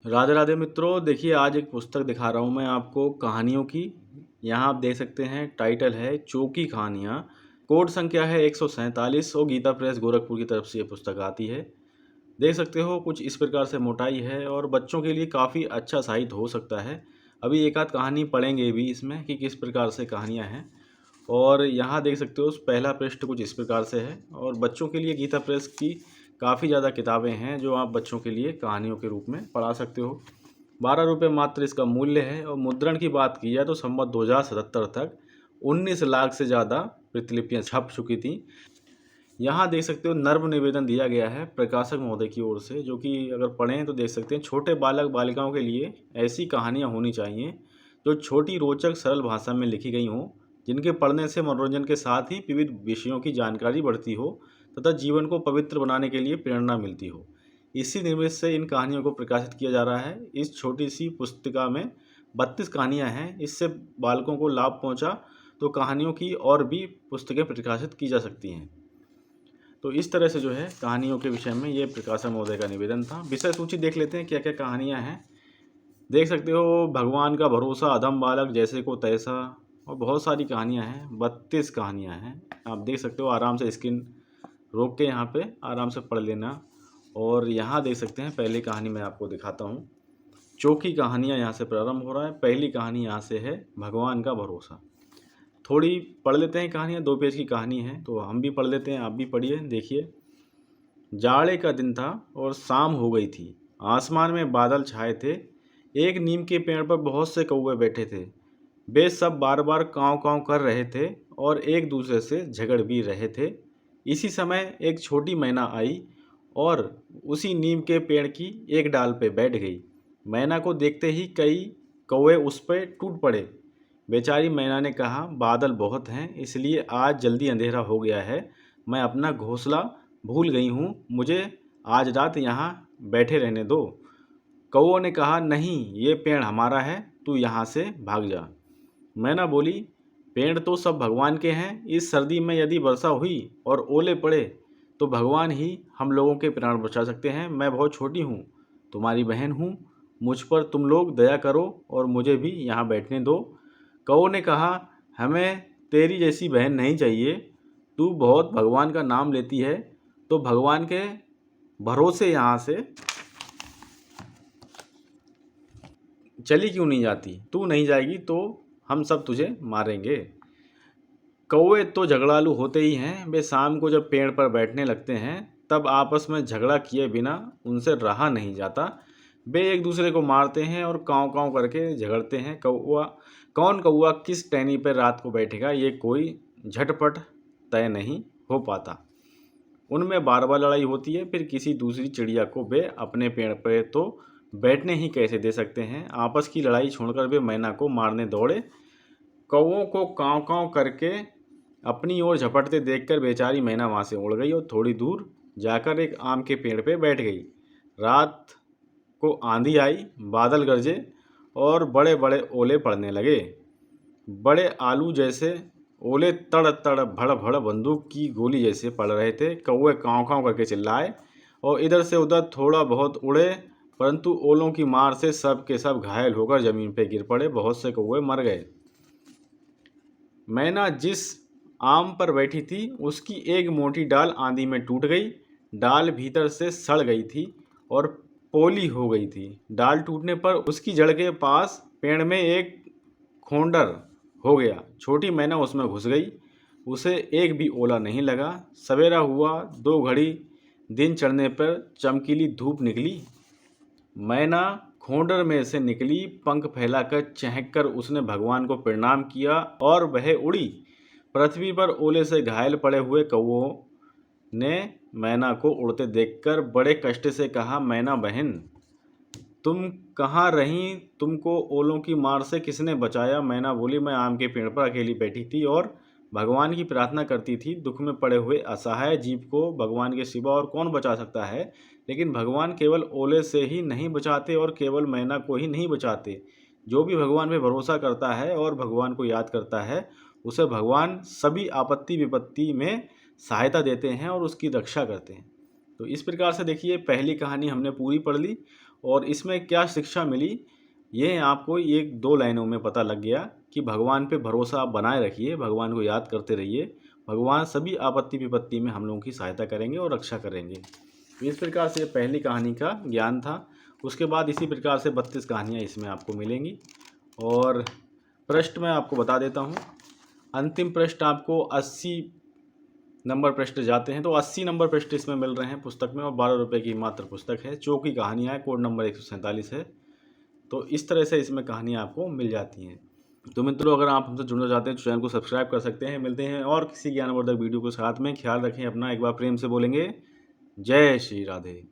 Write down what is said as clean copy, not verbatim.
राधे राधे मित्रों, देखिए आज एक पुस्तक दिखा रहा हूँ मैं आपको कहानियों की। यहाँ आप देख सकते हैं, टाइटल है चौकी कहानियाँ। कोड संख्या है 147 और गीता प्रेस गोरखपुर की तरफ से ये पुस्तक आती है। देख सकते हो कुछ इस प्रकार से मोटाई है और बच्चों के लिए काफ़ी अच्छा साहित्य हो सकता है। अभी एक आध कहानी पढ़ेंगे भी इसमें कि किस प्रकार से कहानियाँ हैं। और यहाँ देख सकते हो पहला पृष्ठ कुछ इस प्रकार से है और बच्चों के लिए गीता प्रेस की काफ़ी ज़्यादा किताबें हैं जो आप बच्चों के लिए कहानियों के रूप में पढ़ा सकते हो। 12 रुपये मात्र इसका मूल्य है और मुद्रण की बात की जाए तो संवत 2077 तक 19 लाख से ज़्यादा प्रतिलिपियाँ छप चुकी थी। यहाँ देख सकते हो नर्म निवेदन दिया गया है प्रकाशक महोदय की ओर से, जो कि अगर पढ़ें तो देख सकते हैं छोटे बालक बालिकाओं के लिए ऐसी कहानियाँ होनी चाहिए जो छोटी रोचक सरल भाषा में लिखी गई हों, जिनके पढ़ने से मनोरंजन के साथ ही विविध विषयों की जानकारी बढ़ती हो तथा जीवन को पवित्र बनाने के लिए प्रेरणा मिलती हो। इसी निमित्त से इन कहानियों को प्रकाशित किया जा रहा है। इस छोटी सी पुस्तिका में 32 कहानियाँ हैं। इससे बालकों को लाभ पहुँचा तो कहानियों की और भी पुस्तकें प्रकाशित की जा सकती हैं। तो इस तरह से जो है कहानियों के विषय में ये प्रकाशक महोदय का निवेदन था। विषय सूची देख लेते हैं क्या क्या कहानियाँ हैं। देख सकते हो भगवान का भरोसा, अधम बालक, जैसे को तैसा, और बहुत सारी कहानियाँ हैं। 32 कहानियाँ हैं। आप देख सकते हो, आराम से स्क्रीन रोक के यहाँ पे आराम से पढ़ लेना। और यहाँ देख सकते हैं पहली कहानी मैं आपको दिखाता हूँ। चौकी कहानियाँ यहाँ से प्रारंभ हो रहा है। पहली कहानी यहाँ से है भगवान का भरोसा। थोड़ी पढ़ लेते हैं कहानियाँ, 2 पेज की कहानी है तो हम भी पढ़ लेते हैं, आप भी पढ़िए। देखिए, जाड़े का दिन था और शाम हो गई थी। आसमान में बादल छाए थे। एक नीम के पेड़ पर बहुत से कौवे बैठे थे। वे सब बार बार काँव काँव कर रहे थे और एक दूसरे से झगड़ भी रहे थे। इसी समय एक छोटी मैना आई और उसी नीम के पेड़ की एक डाल पे बैठ गई। मैना को देखते ही कई कौवे उस पर टूट पड़े। बेचारी मैना ने कहा, बादल बहुत हैं, इसलिए आज जल्दी अंधेरा हो गया है। मैं अपना घोंसला भूल गई हूँ, मुझे आज रात यहाँ बैठे रहने दो। कौओं ने कहा, नहीं, ये पेड़ हमारा है, तू यहाँ से भाग जा। मैना बोली, पेड़ तो सब भगवान के हैं। इस सर्दी में यदि वर्षा हुई और ओले पड़े तो भगवान ही हम लोगों के प्राण बचा सकते हैं। मैं बहुत छोटी हूँ, तुम्हारी बहन हूँ, मुझ पर तुम लोग दया करो और मुझे भी यहाँ बैठने दो। कौओं ने कहा, हमें तेरी जैसी बहन नहीं चाहिए। तू बहुत भगवान का नाम लेती है तो भगवान के भरोसे यहाँ से चली क्यों नहीं जाती? तू नहीं जाएगी तो हम सब तुझे मारेंगे। कौवे तो झगड़ालू होते ही हैं। वे शाम को जब पेड़ पर बैठने लगते हैं तब आपस में झगड़ा किए बिना उनसे रहा नहीं जाता। वे एक दूसरे को मारते हैं और काँव काँव करके झगड़ते हैं। कौन कौवा किस टहनी पर रात को बैठेगा, ये कोई झटपट तय नहीं हो पाता। उनमें बार बार लड़ाई होती है। फिर किसी दूसरी चिड़िया को वे अपने पेड़ पर तो बैठने ही कैसे दे सकते हैं। आपस की लड़ाई छोड़कर वे मैना को मारने दौड़े। कौवों को काँव काँव करके अपनी ओर झपटते देखकर बेचारी मैना वहाँ से उड़ गई और थोड़ी दूर जाकर एक आम के पेड़ पे बैठ गई। रात को आंधी आई, बादल गरजे और बड़े बड़े ओले पड़ने लगे। बड़े आलू जैसे ओले तड़ तड़ भड़ भड़ बंदूक की गोली जैसे पड़ रहे थे। कौवे काँव काँव करके चिल्लाए और इधर से उधर थोड़ा बहुत उड़े, परंतु ओलों की मार से सब के सब घायल होकर जमीन पर गिर पड़े। बहुत से कौवे मर गए। मैना जिस आम पर बैठी थी उसकी एक मोटी डाल आंधी में टूट गई। डाल भीतर से सड़ गई थी और पोली हो गई थी। डाल टूटने पर उसकी जड़ के पास पेड़ में एक खोंडर हो गया। छोटी मैना उसमें घुस गई। उसे एक भी ओला नहीं लगा। सवेरा हुआ, 2 घड़ी दिन चढ़ने पर चमकीली धूप निकली। मैना खोंडर में से निकली। पंख फैलाकर चहक कर उसने भगवान को प्रणाम किया और वह उड़ी। पृथ्वी पर ओले से घायल पड़े हुए कौवों ने मैना को उड़ते देखकर बड़े कष्ट से कहा, मैना बहन, तुम कहाँ रहीं? तुमको ओलों की मार से किसने बचाया? मैना बोली, मैं आम के पेड़ पर अकेली बैठी थी और भगवान की प्रार्थना करती थी। दुख में पड़े हुए असहाय जीव को भगवान के सिवा और कौन बचा सकता है? लेकिन भगवान केवल ओले से ही नहीं बचाते और केवल मैना को ही नहीं बचाते। जो भी भगवान पे भरोसा करता है और भगवान को याद करता है, उसे भगवान सभी आपत्ति विपत्ति में सहायता देते हैं और उसकी रक्षा करते हैं। तो इस प्रकार से देखिए पहली कहानी हमने पूरी पढ़ ली और इसमें क्या शिक्षा मिली ये आपको ये 2 लाइनों में पता लग गया कि भगवान पे भरोसा आप बनाए रखिए, भगवान को याद करते रहिए, भगवान सभी आपत्ति विपत्ति में हम लोगों की सहायता करेंगे और रक्षा करेंगे। तो इस प्रकार से पहली कहानी का ज्ञान था। उसके बाद इसी प्रकार से 32 कहानियाँ इसमें आपको मिलेंगी। और पृष्ठ मैं आपको बता देता हूँ, अंतिम पृष्ठ आपको 80 नंबर पृष्ठ जाते हैं तो 80 नंबर पृष्ठ इसमें मिल रहे हैं पुस्तक में और 12 रुपये की मात्र पुस्तक है। चौकी कहानियाँ है, कोड नंबर 147 है। तो इस तरह से इसमें कहानियाँ आपको मिल जाती हैं। तो मित्रों, अगर आप हमसे जुड़ना चाहते हैं तो चैनल को सब्सक्राइब कर सकते हैं। मिलते हैं और किसी ज्ञानवर्धक वीडियो के साथ में। ख्याल रखें अपना, एक बार प्रेम से बोलेंगे, जय श्री राधे।